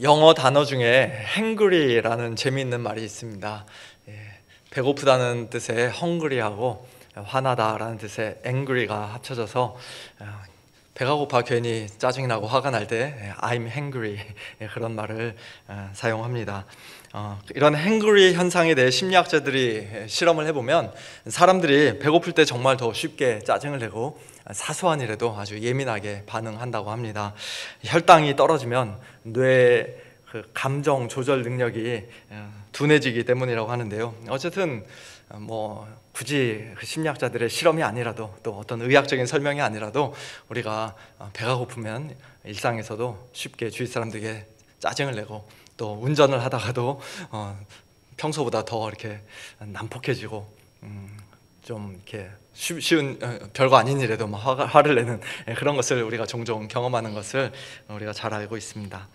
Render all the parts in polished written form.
영어 단어 중에 hangry라는 재미있는 말이 있습니다. 배고프다는 뜻의 hungry하고 화나다라는 뜻의 angry가 합쳐져서 배가 고파 괜히 짜증이 나고 화가 날 때 I'm hangry 그런 말을 사용합니다. 이런 hangry 현상에 대해 심리학자들이 실험을 해보면 사람들이 배고플 때 정말 더 쉽게 짜증을 내고 사소한 일에도 아주 예민하게 반응한다고 합니다. 혈당이 떨어지면 뇌의 감정 조절 능력이 둔해지기 때문이라고 하는데요. 어쨌든 굳이 심리학자들의 실험이 아니라도 또 어떤 의학적인 설명이 아니라도 우리가 배가 고프면 일상에서도 쉽게 주위 사람들에게 짜증을 내고 또 운전을 하다가도 평소보다 더 이렇게 난폭해지고 좀 이렇게 쉬운 별거 아닌 일에도 화를 내는 그런 것을 우리가 종종 경험하는 것을 우리가 잘 알고 있습니다.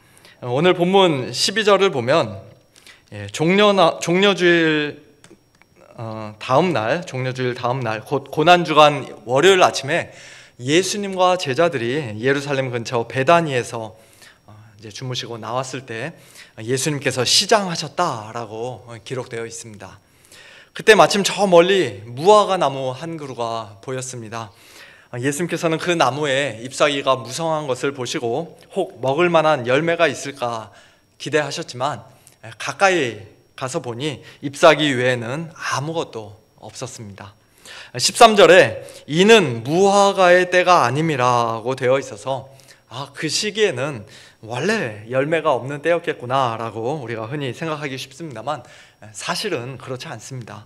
오늘 본문 12절을 보면 종려주일 다음 날 곧 고난주간 월요일 아침에 예수님과 제자들이 예루살렘 근처 베다니에서 이제 주무시고 나왔을 때 예수님께서 시장하셨다라고 기록되어 있습니다. 그때 마침 저 멀리 무화과 나무 한 그루가 보였습니다. 예수님께서는 그 나무에 잎사귀가 무성한 것을 보시고 혹 먹을 만한 열매가 있을까 기대하셨지만 가까이 가서 보니 잎사귀 외에는 아무것도 없었습니다. 13절에 이는 무화과의 때가 아님이라고 되어 있어서 그 시기에는 원래 열매가 없는 때였겠구나 라고 우리가 흔히 생각하기 쉽습니다만 사실은 그렇지 않습니다.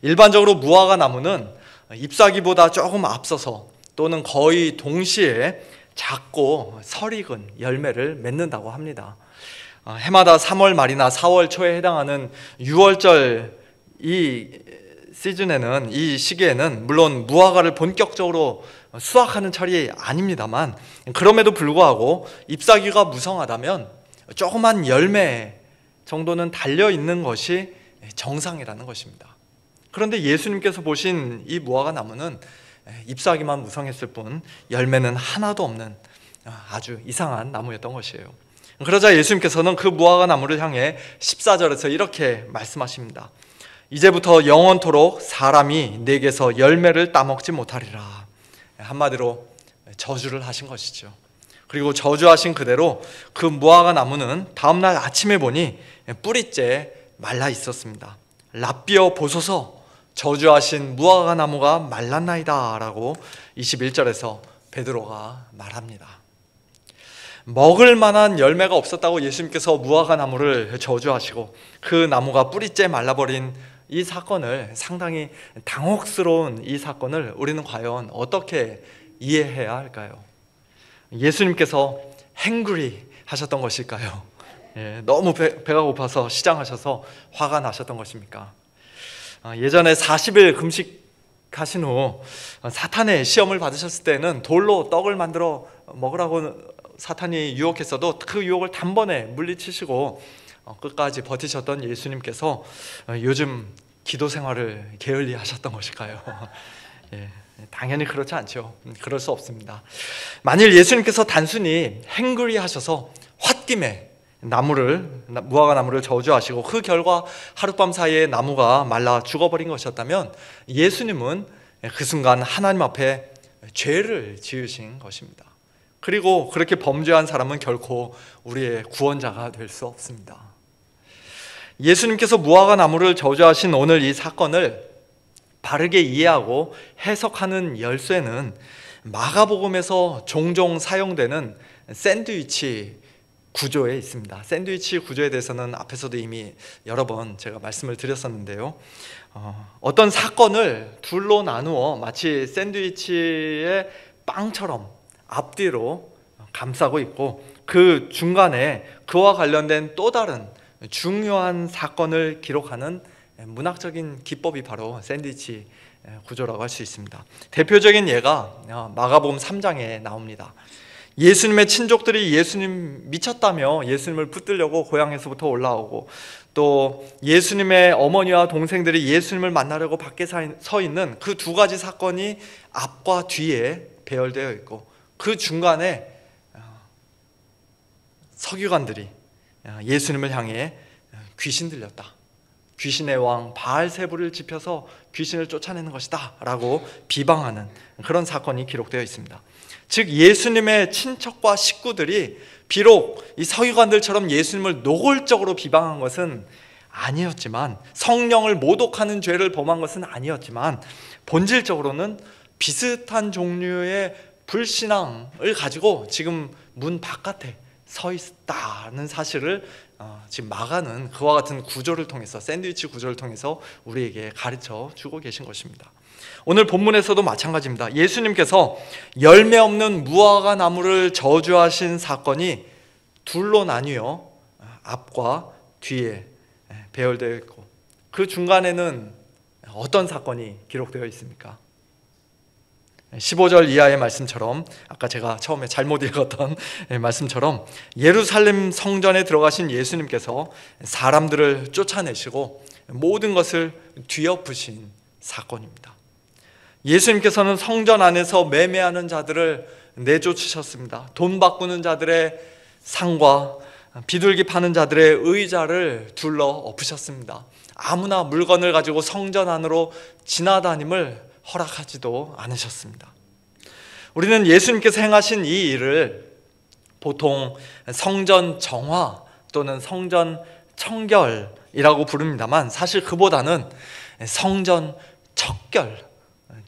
일반적으로 무화과 나무는 잎사귀보다 조금 앞서서 또는 거의 동시에 작고 설익은 열매를 맺는다고 합니다. 해마다 3월 말이나 4월 초에 해당하는 6월절 이 시즌에는, 이 시기에는 물론 무화과를 본격적으로 수확하는 철이 아닙니다만 그럼에도 불구하고 잎사귀가 무성하다면 조그만 열매 정도는 달려있는 것이 정상이라는 것입니다. 그런데 예수님께서 보신 이 무화과 나무는 잎사귀만 무성했을 뿐 열매는 하나도 없는 아주 이상한 나무였던 것이에요. 그러자 예수님께서는 그 무화과 나무를 향해 14절에서 이렇게 말씀하십니다. 이제부터 영원토록 사람이 내게서 열매를 따먹지 못하리라. 한마디로 저주를 하신 것이죠. 그리고 저주하신 그대로 그 무화과 나무는 다음날 아침에 보니 뿌리째 말라 있었습니다. 랍비어 보소서, 저주하신 무화과 나무가 말랐나이다 라고 21절에서 베드로가 말합니다. 먹을 만한 열매가 없었다고 예수님께서 무화과 나무를 저주하시고 그 나무가 뿌리째 말라버린 이 사건을, 상당히 당혹스러운 이 사건을 우리는 과연 어떻게 이해해야 할까요? 예수님께서 hangry 하셨던 것일까요? 너무 배가 고파서 시장하셔서 화가 나셨던 것입니까? 예전에 40일 금식하신 후 사탄의 시험을 받으셨을 때는 돌로 떡을 만들어 먹으라고 사탄이 유혹했어도 그 유혹을 단번에 물리치시고 끝까지 버티셨던 예수님께서 요즘 기도 생활을 게을리 하셨던 것일까요? 당연히 그렇지 않죠. 그럴 수 없습니다. 만일 예수님께서 단순히 hangry 하셔서 홧김에 무화과 나무를 저주하시고 그 결과 하룻밤 사이에 나무가 말라 죽어버린 것이었다면 예수님은 그 순간 하나님 앞에 죄를 지으신 것입니다. 그리고 그렇게 범죄한 사람은 결코 우리의 구원자가 될 수 없습니다. 예수님께서 무화과 나무를 저주하신 오늘 이 사건을 바르게 이해하고 해석하는 열쇠는 마가복음에서 종종 사용되는 샌드위치 구조에 있습니다. 샌드위치 구조에 대해서는 앞에서도 이미 여러 번 제가 말씀을 드렸었는데요. 어떤 사건을 둘로 나누어 마치 샌드위치의 빵처럼 앞뒤로 감싸고 있고 그 중간에 그와 관련된 또 다른 중요한 사건을 기록하는 문학적인 기법이 바로 샌드위치 구조라고 할 수 있습니다. 대표적인 예가 마가복음 3장에 나옵니다. 예수님의 친족들이 예수님 미쳤다며 예수님을 붙들려고 고향에서부터 올라오고 또 예수님의 어머니와 동생들이 예수님을 만나려고 밖에 서 있는 그 두 가지 사건이 앞과 뒤에 배열되어 있고 그 중간에 서기관들이 예수님을 향해 귀신 들렸다, 귀신의 왕 바알세불을 지펴서 귀신을 쫓아내는 것이다 라고 비방하는 그런 사건이 기록되어 있습니다. 즉 예수님의 친척과 식구들이 비록 이 서기관들처럼 예수님을 노골적으로 비방한 것은 아니었지만, 성령을 모독하는 죄를 범한 것은 아니었지만, 본질적으로는 비슷한 종류의 불신앙을 가지고 지금 문 바깥에 서 있다는 사실을 지금 마가는 그와 같은 구조를 통해서, 샌드위치 구조를 통해서 우리에게 가르쳐 주고 계신 것입니다. 오늘 본문에서도 마찬가지입니다. 예수님께서 열매 없는 무화과 나무를 저주하신 사건이 둘로 나뉘어 앞과 뒤에 배열되어 있고, 그 중간에는 어떤 사건이 기록되어 있습니까? 15절 이하의 말씀처럼, 아까 제가 처음에 잘못 읽었던 말씀처럼 예루살렘 성전에 들어가신 예수님께서 사람들을 쫓아내시고 모든 것을 뒤엎으신 사건입니다. 예수님께서는 성전 안에서 매매하는 자들을 내쫓으셨습니다. 돈 바꾸는 자들의 상과 비둘기 파는 자들의 의자를 둘러 엎으셨습니다. 아무나 물건을 가지고 성전 안으로 지나다님을 허락하지도 않으셨습니다. 우리는 예수님께서 행하신 이 일을 보통 성전 정화 또는 성전 청결이라고 부릅니다만, 사실 그보다는 성전 척결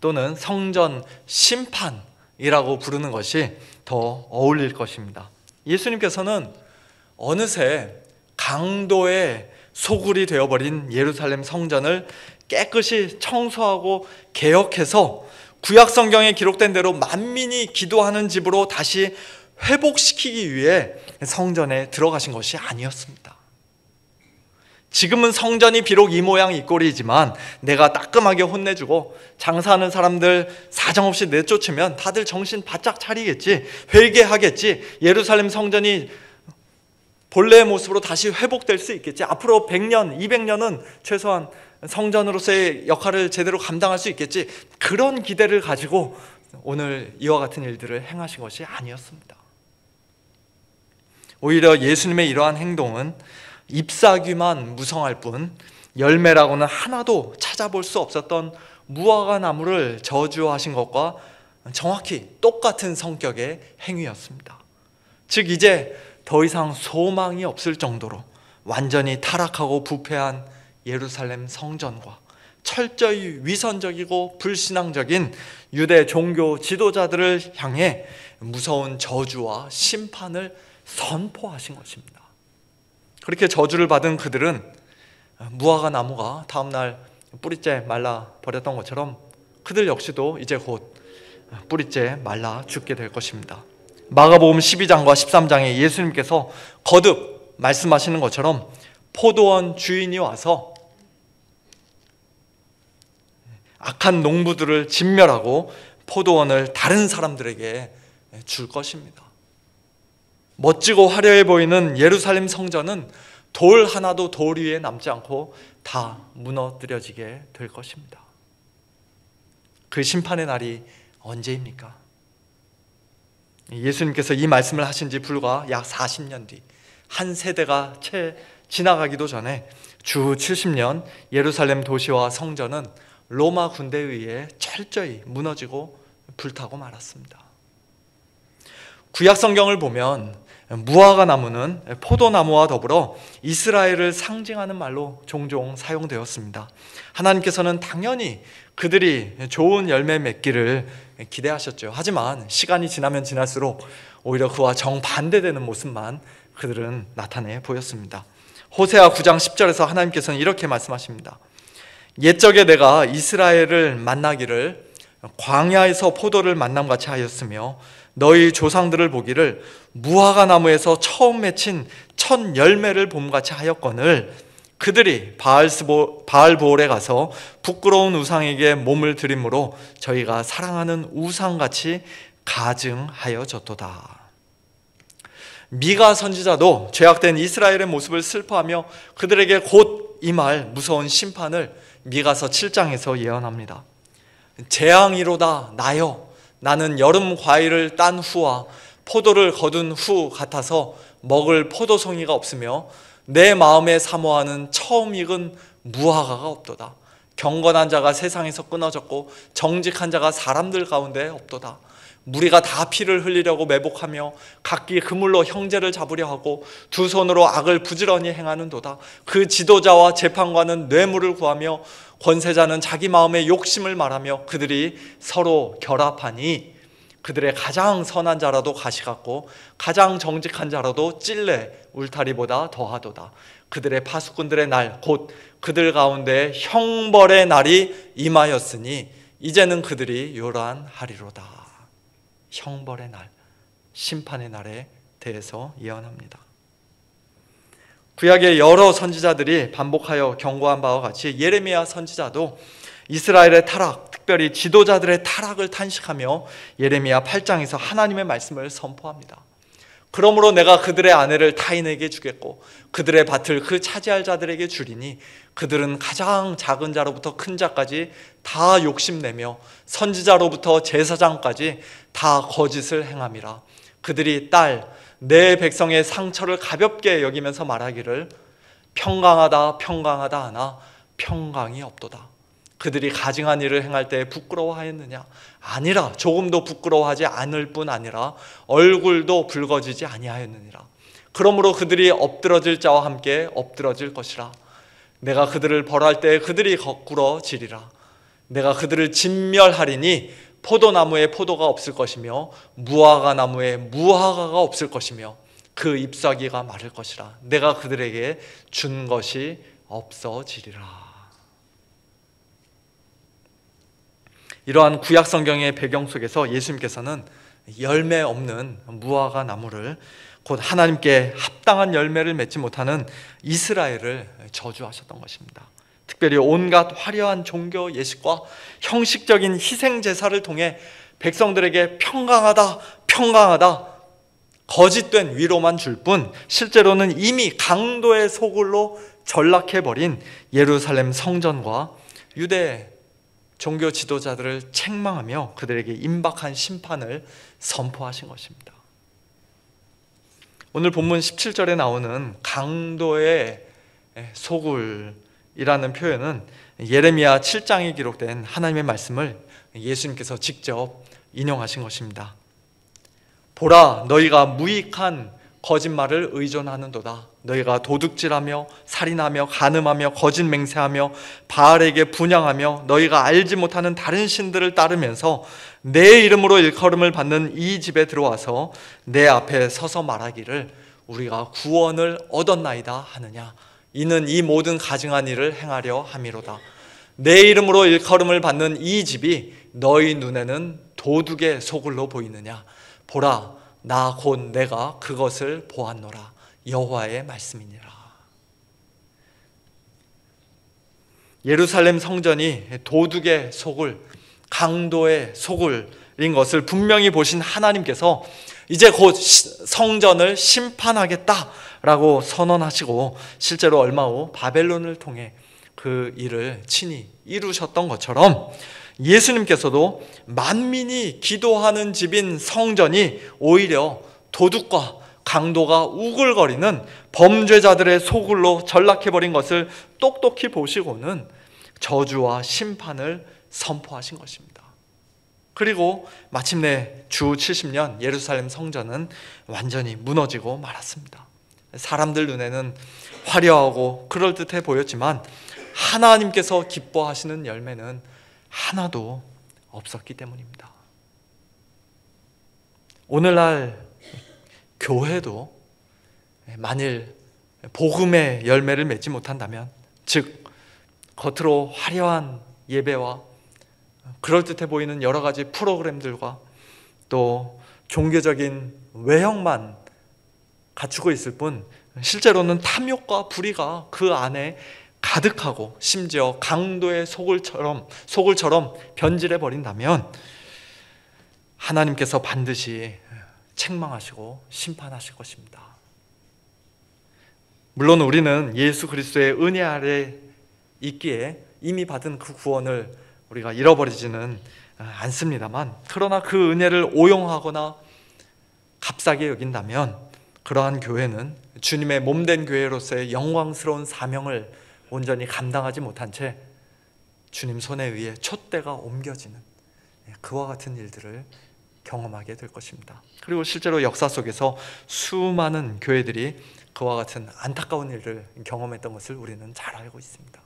또는 성전 심판이라고 부르는 것이 더 어울릴 것입니다. 예수님께서는 어느새 강도의 소굴이 되어버린 예루살렘 성전을 깨끗이 청소하고 개혁해서 구약 성경에 기록된 대로 만민이 기도하는 집으로 다시 회복시키기 위해 성전에 들어가신 것이 아니었습니다. 지금은 성전이 비록 이 모양 이 꼴이지만 내가 따끔하게 혼내주고 장사하는 사람들 사정없이 내쫓으면 다들 정신 바짝 차리겠지, 회개하겠지, 예루살렘 성전이 본래의 모습으로 다시 회복될 수 있겠지, 앞으로 100년, 200년은 최소한 성전으로서의 역할을 제대로 감당할 수 있겠지, 그런 기대를 가지고 오늘 이와 같은 일들을 행하신 것이 아니었습니다. 오히려 예수님의 이러한 행동은 잎사귀만 무성할 뿐 열매라고는 하나도 찾아볼 수 없었던 무화과 나무를 저주하신 것과 정확히 똑같은 성격의 행위였습니다. 즉 이제 더 이상 소망이 없을 정도로 완전히 타락하고 부패한 예루살렘 성전과 철저히 위선적이고 불신앙적인 유대 종교 지도자들을 향해 무서운 저주와 심판을 선포하신 것입니다. 그렇게 저주를 받은 그들은 무화과 나무가 다음날 뿌리째 말라 버렸던 것처럼 그들 역시도 이제 곧 뿌리째 말라 죽게 될 것입니다. 마가복음 12장과 13장에 예수님께서 거듭 말씀하시는 것처럼 포도원 주인이 와서 악한 농부들을 진멸하고 포도원을 다른 사람들에게 줄 것입니다. 멋지고 화려해 보이는 예루살렘 성전은 돌 하나도 돌 위에 남지 않고 다 무너뜨려지게 될 것입니다. 그 심판의 날이 언제입니까? 예수님께서 이 말씀을 하신 지 불과 약 40년 뒤, 한 세대가 채 지나가기도 전에 주 70년 예루살렘 도시와 성전은 로마 군대에 의해 철저히 무너지고 불타고 말았습니다. 구약 성경을 보면 무화과 나무는 포도나무와 더불어 이스라엘을 상징하는 말로 종종 사용되었습니다. 하나님께서는 당연히 그들이 좋은 열매 맺기를 기대하셨죠. 하지만 시간이 지나면 지날수록 오히려 그와 정반대되는 모습만 그들은 나타내 보였습니다. 호세아 9장 10절에서 하나님께서는 이렇게 말씀하십니다. 옛적에 내가 이스라엘을 만나기를 광야에서 포도를 만남같이 하였으며 너희 조상들을 보기를 무화과 나무에서 처음 맺힌 첫 열매를 봄같이 하였거늘 그들이 바알보올에 가서 부끄러운 우상에게 몸을 드림으로 저희가 사랑하는 우상같이 가증하여졌도다. 미가 선지자도 죄악된 이스라엘의 모습을 슬퍼하며 그들에게 곧 임할 무서운 심판을 미가서 7장에서 예언합니다. 재앙이로다 나여 나는 여름 과일을 딴 후와 포도를 거둔 후 같아서 먹을 포도송이가 없으며 내 마음에 사모하는 처음 익은 무화과가 없도다. 경건한 자가 세상에서 끊어졌고 정직한 자가 사람들 가운데 없도다. 무리가 다 피를 흘리려고 매복하며 각기 그물로 형제를 잡으려 하고 두 손으로 악을 부지런히 행하는도다. 그 지도자와 재판관은 뇌물을 구하며 권세자는 자기 마음의 욕심을 말하며 그들이 서로 결합하니 그들의 가장 선한 자라도 가시 같고 가장 정직한 자라도 찔레 울타리보다 더하도다. 그들의 파수꾼들의 날 곧 그들 가운데 형벌의 날이 임하였으니 이제는 그들이 요란하리로다. 형벌의 날, 심판의 날에 대해서 예언합니다. 구약의 여러 선지자들이 반복하여 경고한 바와 같이 예레미야 선지자도 이스라엘의 타락, 특별히 지도자들의 타락을 탄식하며 예레미야 8장에서 하나님의 말씀을 선포합니다. 그러므로 내가 그들의 아내를 타인에게 주겠고 그들의 밭을 그 차지할 자들에게 주리니 그들은 가장 작은 자로부터 큰 자까지 다 욕심내며 선지자로부터 제사장까지 다 거짓을 행함이라. 그들이 내 백성의 상처를 가볍게 여기면서 말하기를 평강하다 평강하다 하나 평강이 없도다. 그들이 가증한 일을 행할 때 부끄러워하였느냐? 아니라 조금도 부끄러워하지 않을 뿐 아니라 얼굴도 붉어지지 아니하였느니라. 그러므로 그들이 엎드러질 자와 함께 엎드러질 것이라. 내가 그들을 벌할 때 그들이 거꾸러지리라. 내가 그들을 진멸하리니 포도나무에 포도가 없을 것이며 무화과 나무에 무화과가 없을 것이며 그 잎사귀가 마를 것이라. 내가 그들에게 준 것이 없어지리라. 이러한 구약 성경의 배경 속에서 예수님께서는 열매 없는 무화과 나무를 곧 하나님께 합당한 열매를 맺지 못하는 이스라엘을 저주하셨던 것입니다. 특별히 온갖 화려한 종교 예식과 형식적인 희생 제사를 통해 백성들에게 평강하다 평강하다 거짓된 위로만 줄 뿐 실제로는 이미 강도의 소굴로 전락해버린 예루살렘 성전과 유대 종교 지도자들을 책망하며 그들에게 임박한 심판을 선포하신 것입니다. 오늘 본문 17절에 나오는 강도의 소굴이라는 표현은 예레미야 7장에 기록된 하나님의 말씀을 예수님께서 직접 인용하신 것입니다. 보라, 너희가 무익한 거짓말을 의존하는도다. 너희가 도둑질하며 살인하며 간음하며 거짓 맹세하며 바알에게 분향하며 너희가 알지 못하는 다른 신들을 따르면서 내 이름으로 일컬음을 받는 이 집에 들어와서 내 앞에 서서 말하기를 우리가 구원을 얻었나이다 하느냐. 이는 이 모든 가증한 일을 행하려 함이로다. 내 이름으로 일컬음을 받는 이 집이 너희 눈에는 도둑의 소굴로 보이느냐. 보라, 나 곧 내가 그것을 보았노라. 여호와의 말씀이니라. 예루살렘 성전이 도둑의 소굴, 강도의 소굴인 것을 분명히 보신 하나님께서 이제 곧 성전을 심판하겠다라고 선언하시고 실제로 얼마 후 바벨론을 통해 그 일을 친히 이루셨던 것처럼 예수님께서도 만민이 기도하는 집인 성전이 오히려 도둑과 강도가 우글거리는 범죄자들의 소굴로 전락해버린 것을 똑똑히 보시고는 저주와 심판을 선포하신 것입니다. 그리고 마침내 주 70년 예루살렘 성전은 완전히 무너지고 말았습니다. 사람들 눈에는 화려하고 그럴듯해 보였지만 하나님께서 기뻐하시는 열매는 하나도 없었기 때문입니다. 오늘날 교회도 만일 복음의 열매를 맺지 못한다면, 즉 겉으로 화려한 예배와 그럴듯해 보이는 여러 가지 프로그램들과 또 종교적인 외형만 갖추고 있을 뿐 실제로는 탐욕과 불의가 그 안에 가득하고 심지어 강도의 소굴처럼 변질해 버린다면 하나님께서 반드시 책망하시고 심판하실 것입니다. 물론 우리는 예수 그리스도의 은혜 아래 있기에 이미 받은 그 구원을 우리가 잃어버리지는 않습니다만, 그러나 그 은혜를 오용하거나 값싸게 여긴다면 그러한 교회는 주님의 몸된 교회로서의 영광스러운 사명을 온전히 감당하지 못한 채 주님 손에 의해 촛대가 옮겨지는 그와 같은 일들을 경험하게 될 것입니다. 그리고 실제로 역사 속에서 수많은 교회들이 그와 같은 안타까운 일을 경험했던 것을 우리는 잘 알고 있습니다.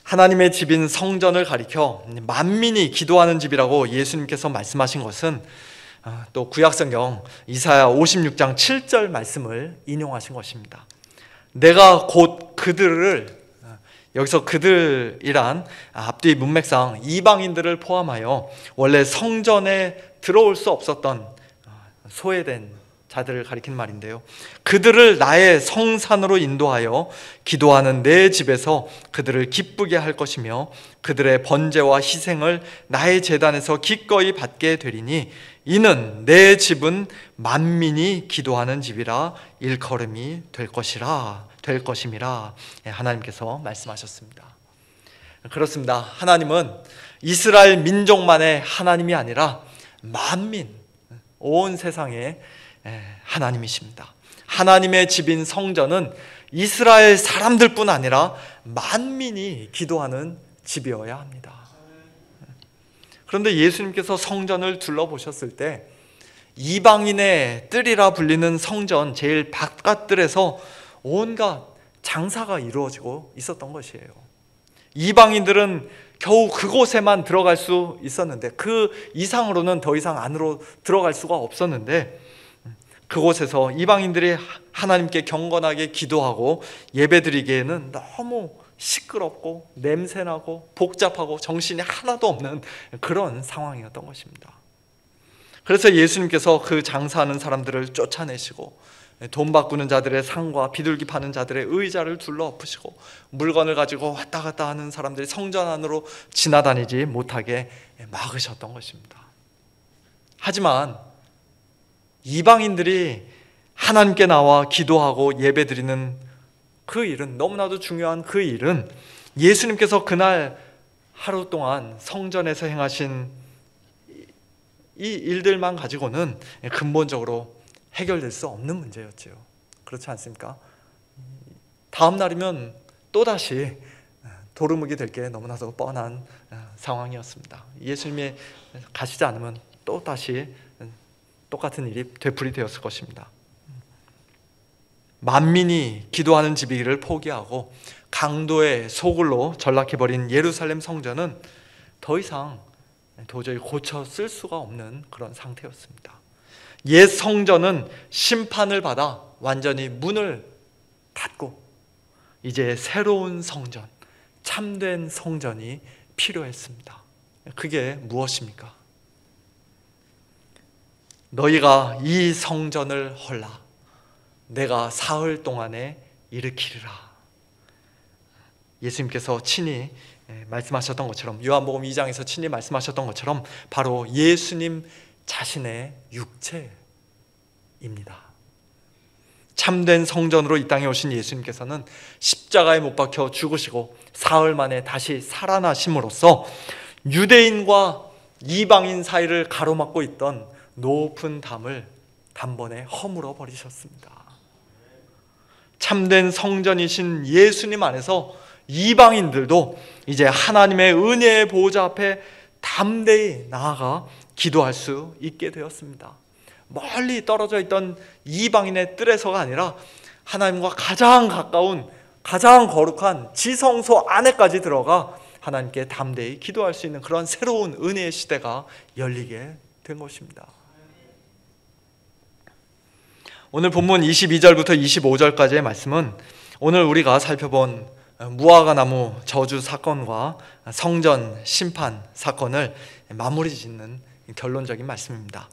하나님의 집인 성전을 가리켜 만민이 기도하는 집이라고 예수님께서 말씀하신 것은 또 구약성경 이사야 56장 7절 말씀을 인용하신 것입니다. 내가 곧 그들을, 여기서 그들이란 앞뒤 문맥상 이방인들을 포함하여 원래 성전에 들어올 수 없었던 소외된 자들을 가리킨 말인데요, 그들을 나의 성산으로 인도하여 기도하는 내 집에서 그들을 기쁘게 할 것이며 그들의 번제와 희생을 나의 제단에서 기꺼이 받게 되리니 이는 내 집은 만민이 기도하는 집이라 일컬음이 될 것임이라 하나님께서 말씀하셨습니다. 그렇습니다. 하나님은 이스라엘 민족만의 하나님이 아니라 만민, 온 세상의 하나님이십니다. 하나님의 집인 성전은 이스라엘 사람들뿐 아니라 만민이 기도하는 집이어야 합니다. 그런데 예수님께서 성전을 둘러보셨을 때 이방인의 뜰이라 불리는 성전 제일 바깥뜰에서 온갖 장사가 이루어지고 있었던 것이에요. 이방인들은 겨우 그곳에만 들어갈 수 있었는데 그 이상으로는 더 이상 안으로 들어갈 수가 없었는데, 그곳에서 이방인들이 하나님께 경건하게 기도하고 예배드리기에는 너무 시끄럽고 냄새나고 복잡하고 정신이 하나도 없는 그런 상황이었던 것입니다. 그래서 예수님께서 그 장사하는 사람들을 쫓아내시고 돈 바꾸는 자들의 상과 비둘기 파는 자들의 의자를 둘러 엎으시고 물건을 가지고 왔다 갔다 하는 사람들이 성전 안으로 지나다니지 못하게 막으셨던 것입니다. 하지만 이방인들이 하나님께 나와 기도하고 예배드리는 그 일은, 너무나도 중요한 그 일은 예수님께서 그날 하루 동안 성전에서 행하신 이 일들만 가지고는 근본적으로 해결될 수 없는 문제였지요. 그렇지 않습니까? 다음 날이면 또다시 도루묵이 될 게 너무나도 뻔한 상황이었습니다. 예수님이 가시지 않으면 또다시 똑같은 일이 되풀이되었을 것입니다. 만민이 기도하는 집이기를 포기하고 강도의 소굴로 전락해버린 예루살렘 성전은 더 이상 도저히 고쳐 쓸 수가 없는 그런 상태였습니다. 옛 성전은 심판을 받아 완전히 문을 닫고 이제 새로운 성전, 참된 성전이 필요했습니다. 그게 무엇입니까? 너희가 이 성전을 헐라 내가 사흘 동안에 일으키리라. 예수님께서 친히 말씀하셨던 것처럼, 요한복음 2장에서 친히 말씀하셨던 것처럼 바로 예수님 자신의 육체입니다. 참된 성전으로 이 땅에 오신 예수님께서는 십자가에 못 박혀 죽으시고 사흘 만에 다시 살아나심으로써 유대인과 이방인 사이를 가로막고 있던 높은 담을 단번에 허물어 버리셨습니다. 참된 성전이신 예수님 안에서 이방인들도 이제 하나님의 은혜의 보호자 앞에 담대히 나아가 기도할 수 있게 되었습니다. 멀리 떨어져 있던 이방인의 뜰에서가 아니라 하나님과 가장 가까운, 가장 거룩한 지성소 안에까지 들어가 하나님께 담대히 기도할 수 있는 그런 새로운 은혜의 시대가 열리게 된 것입니다. 오늘 본문 22절부터 25절까지의 말씀은 오늘 우리가 살펴본 무화과나무 저주 사건과 성전 심판 사건을 마무리 짓는 결론적인 말씀입니다.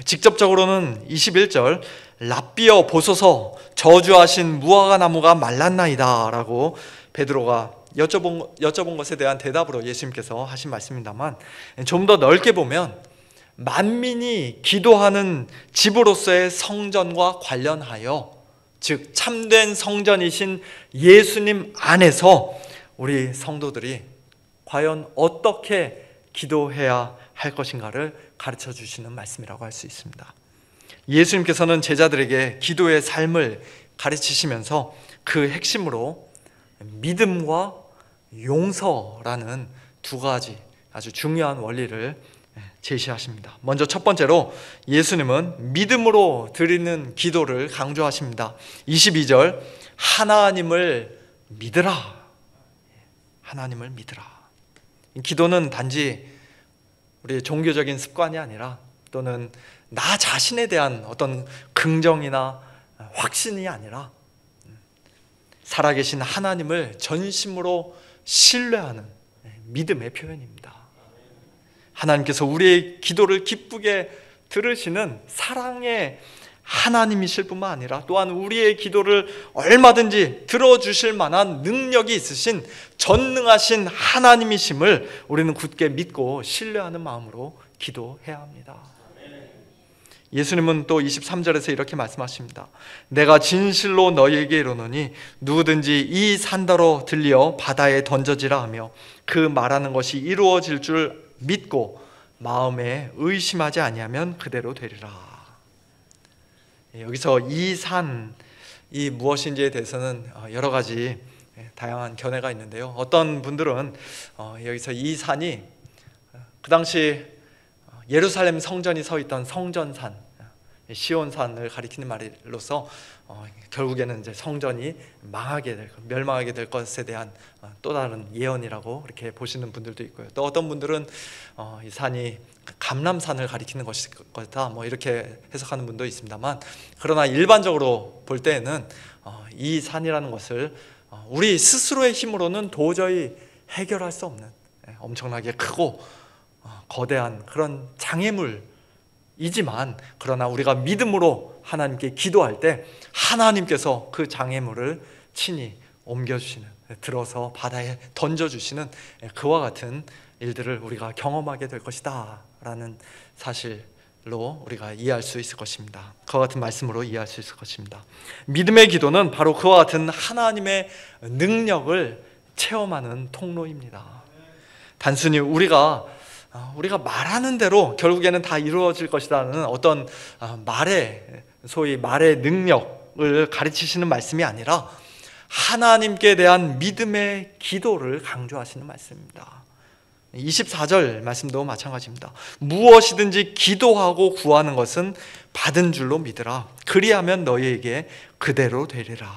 직접적으로는 21절 랍비여 보소서 저주하신 무화과나무가 말랐나이다 라고 베드로가 여쭤본 것에 대한 대답으로 예수님께서 하신 말씀입니다만, 좀 더 넓게 보면 만민이 기도하는 집으로서의 성전과 관련하여, 즉 참된 성전이신 예수님 안에서 우리 성도들이 과연 어떻게 기도해야 할 것인가를 가르쳐 주시는 말씀이라고 할 수 있습니다. 예수님께서는 제자들에게 기도의 삶을 가르치시면서 그 핵심으로 믿음과 용서라는 두 가지 아주 중요한 원리를 제시하십니다. 먼저 첫 번째로 예수님은 믿음으로 드리는 기도를 강조하십니다. 22절, 하나님을 믿으라. 하나님을 믿으라. 기도는 단지 우리의 종교적인 습관이 아니라, 또는 나 자신에 대한 어떤 긍정이나 확신이 아니라 살아계신 하나님을 전심으로 신뢰하는 믿음의 표현입니다. 하나님께서 우리의 기도를 기쁘게 들으시는 사랑의 하나님이실 뿐만 아니라, 또한 우리의 기도를 얼마든지 들어주실 만한 능력이 있으신 전능하신 하나님이심을 우리는 굳게 믿고 신뢰하는 마음으로 기도해야 합니다. 예수님은 또 23절에서 이렇게 말씀하십니다. 내가 진실로 너희에게 이르노니 누구든지 이 산더러 들려 바다에 던져지라 하며 그 말하는 것이 이루어질 줄 믿고 마음에 의심하지 아니하면 그대로 되리라. 여기서 이 산이 무엇인지에 대해서는 여러 가지 다양한 견해가 있는데요. 어떤 분들은 여기서 이 산이 그 당시 예루살렘 성전이 서 있던 성전산, 시온산을 가리키는 말로서 결국에는 이제 성전이 멸망하게 될 것에 대한 또 다른 예언이라고 이렇게 보시는 분들도 있고요. 또 어떤 분들은 이 산이 감람산을 가리키는 것이다, 뭐 이렇게 해석하는 분도 있습니다만, 그러나 일반적으로 볼 때에는 이 산이라는 것을 우리 스스로의 힘으로는 도저히 해결할 수 없는 엄청나게 크고 거대한 그런 장애물이지만, 그러나 우리가 믿음으로 하나님께 기도할 때 하나님께서 그 장애물을 친히 옮겨주시는, 들어서 바다에 던져주시는 그와 같은 일들을 우리가 경험하게 될 것이다 라는 사실로 우리가 이해할 수 있을 것입니다. 그와 같은 말씀으로 이해할 수 있을 것입니다. 믿음의 기도는 바로 그와 같은 하나님의 능력을 체험하는 통로입니다. 단순히 우리가 말하는 대로 결국에는 다 이루어질 것이라는 어떤 소위 말의 능력을 가르치시는 말씀이 아니라 하나님께 대한 믿음의 기도를 강조하시는 말씀입니다. 24절 말씀도 마찬가지입니다. 무엇이든지 기도하고 구하는 것은 받은 줄로 믿으라. 그리하면 너희에게 그대로 되리라.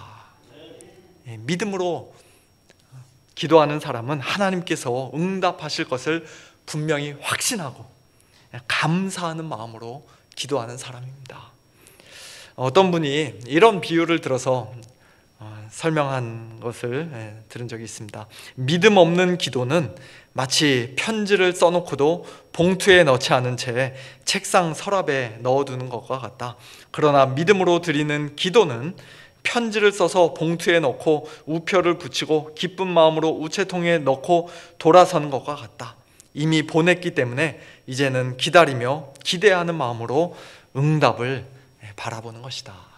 믿음으로 기도하는 사람은 하나님께서 응답하실 것을 분명히 확신하고 감사하는 마음으로 기도하는 사람입니다. 어떤 분이 이런 비유를 들어서 설명한 것을 들은 적이 있습니다. 믿음 없는 기도는 마치 편지를 써놓고도 봉투에 넣지 않은 채 책상 서랍에 넣어두는 것과 같다. 그러나 믿음으로 드리는 기도는 편지를 써서 봉투에 넣고 우표를 붙이고 기쁜 마음으로 우체통에 넣고 돌아서는 것과 같다. 이미 보냈기 때문에 이제는 기다리며 기대하는 마음으로 응답을 바라보는 것이다.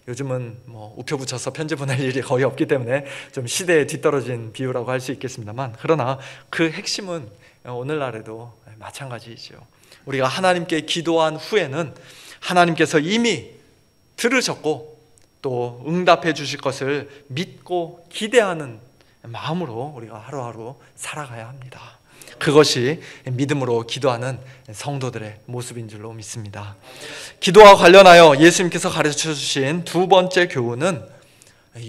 요즘은 우표 붙여서 편지 보낼 일이 거의 없기 때문에 좀 시대에 뒤떨어진 비유라고 할 수 있겠습니다만, 그러나 그 핵심은 오늘날에도 마찬가지이죠. 우리가 하나님께 기도한 후에는 하나님께서 이미 들으셨고 또 응답해 주실 것을 믿고 기대하는 마음으로 우리가 하루하루 살아가야 합니다. 그것이 믿음으로 기도하는 성도들의 모습인 줄로 믿습니다. 기도와 관련하여 예수님께서 가르쳐 주신 두 번째 교훈은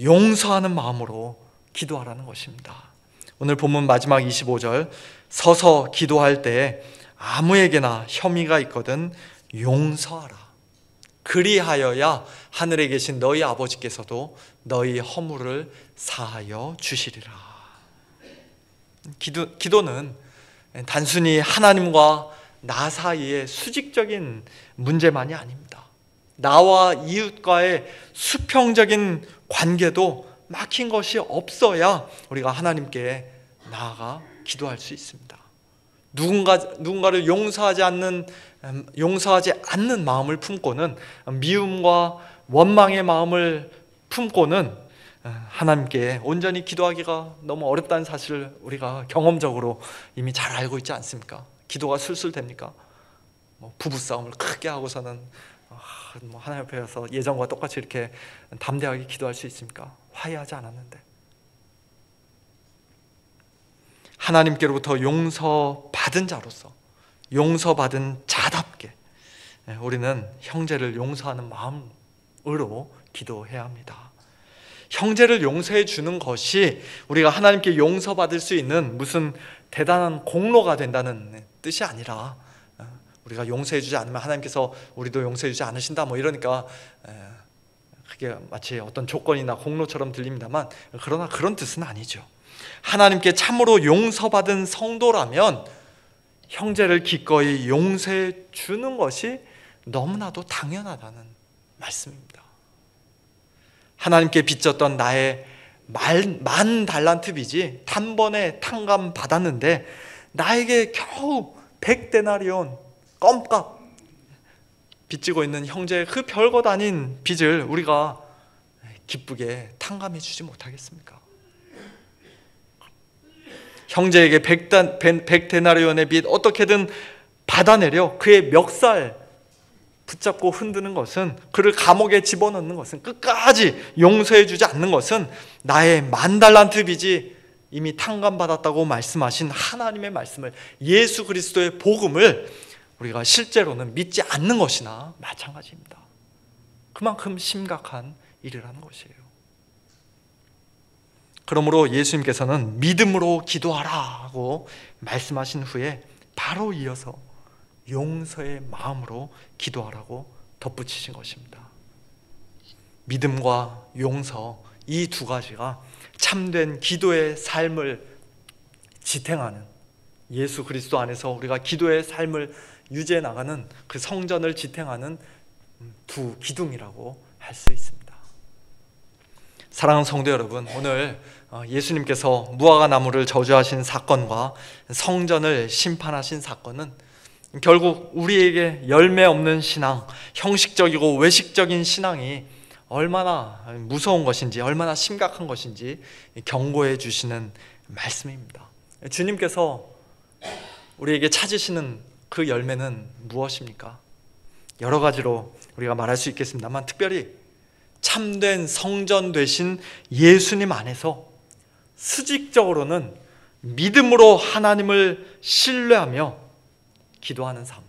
용서하는 마음으로 기도하라는 것입니다. 오늘 본문 마지막 25절, 서서 기도할 때 아무에게나 혐의가 있거든 용서하라. 그리하여야 하늘에 계신 너희 아버지께서도 너희 허물을 사하여 주시리라. 기도는 단순히 하나님과 나 사이의 수직적인 문제만이 아닙니다. 나와 이웃과의 수평적인 관계도 막힌 것이 없어야 우리가 하나님께 나아가 기도할 수 있습니다. 누군가를 용서하지 않는 마음을 품고는, 미움과 원망의 마음을 품고는 하나님께 온전히 기도하기가 너무 어렵다는 사실을 우리가 경험적으로 이미 잘 알고 있지 않습니까? 기도가 술술 됩니까? 뭐 부부싸움을 크게 하고서는 뭐 하나님 앞에서 예전과 똑같이 이렇게 담대하게 기도할 수 있습니까? 화해하지 않았는데. 하나님께로부터 용서받은 자로서, 용서받은 자답게 우리는 형제를 용서하는 마음으로 기도해야 합니다. 형제를 용서해 주는 것이 우리가 하나님께 용서받을 수 있는 무슨 대단한 공로가 된다는 뜻이 아니라, 우리가 용서해 주지 않으면 하나님께서 우리도 용서해 주지 않으신다 뭐 이러니까 그게 마치 어떤 조건이나 공로처럼 들립니다만, 그러나 그런 뜻은 아니죠. 하나님께 참으로 용서받은 성도라면 형제를 기꺼이 용서해 주는 것이 너무나도 당연하다는 말씀입니다. 하나님께 빚졌던 나의 만 달란트 빚이 단번에 탕감 받았는데 나에게 겨우 100데나리온 껌값 빚지고 있는 형제의 그 별것 아닌 빚을 우리가 기쁘게 탕감해 주지 못하겠습니까? 형제에게 100데나리온의 빚 어떻게든 받아내려 그의 멱살 붙잡고 흔드는 것은, 그를 감옥에 집어넣는 것은, 끝까지 용서해 주지 않는 것은 나의 10,000달란트 빚이 이미 탕감받았다고 말씀하신 하나님의 말씀을, 예수 그리스도의 복음을 우리가 실제로는 믿지 않는 것이나 마찬가지입니다. 그만큼 심각한 일이라는 것이에요. 그러므로 예수님께서는 믿음으로 기도하라고 말씀하신 후에 바로 이어서 용서의 마음으로 기도하라고 덧붙이신 것입니다. 믿음과 용서, 이 두 가지가 참된 기도의 삶을 지탱하는, 예수 그리스도 안에서 우리가 기도의 삶을 유지해 나가는 그 성전을 지탱하는 두 기둥이라고 할 수 있습니다. 사랑하는 성도 여러분, 오늘 예수님께서 무화과 나무를 저주하신 사건과 성전을 심판하신 사건은 결국 우리에게 열매 없는 신앙, 형식적이고 외식적인 신앙이 얼마나 무서운 것인지, 얼마나 심각한 것인지 경고해 주시는 말씀입니다. 주님께서 우리에게 찾으시는 그 열매는 무엇입니까? 여러 가지로 우리가 말할 수 있겠습니다만, 특별히 참된 성전 되신 예수님 안에서 수직적으로는 믿음으로 하나님을 신뢰하며 기도하는 삶,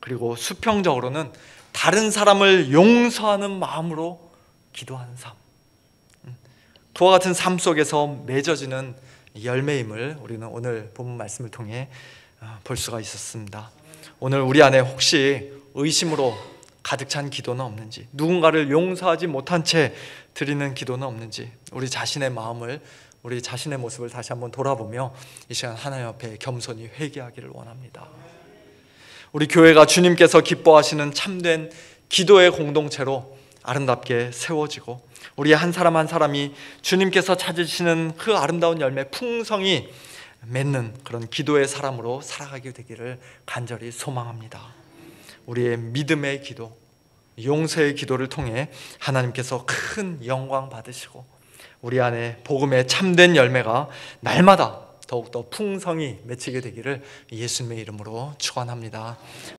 그리고 수평적으로는 다른 사람을 용서하는 마음으로 기도하는 삶, 그와 같은 삶 속에서 맺어지는 열매임을 우리는 오늘 본문 말씀을 통해 볼 수가 있었습니다. 오늘 우리 안에 혹시 의심으로 가득 찬 기도는 없는지, 누군가를 용서하지 못한 채 드리는 기도는 없는지, 우리 자신의 마음을, 우리 자신의 모습을 다시 한번 돌아보며 이 시간 하나님 앞에 겸손히 회개하기를 원합니다. 우리 교회가 주님께서 기뻐하시는 참된 기도의 공동체로 아름답게 세워지고, 우리 한 사람 한 사람이 주님께서 찾으시는 그 아름다운 열매 풍성히 맺는 그런 기도의 사람으로 살아가게 되기를 간절히 소망합니다. 우리의 믿음의 기도, 용서의 기도를 통해 하나님께서 큰 영광 받으시고 우리 안에 복음의 참된 열매가 날마다 더욱더 풍성히 맺히게 되기를 예수님의 이름으로 축원합니다.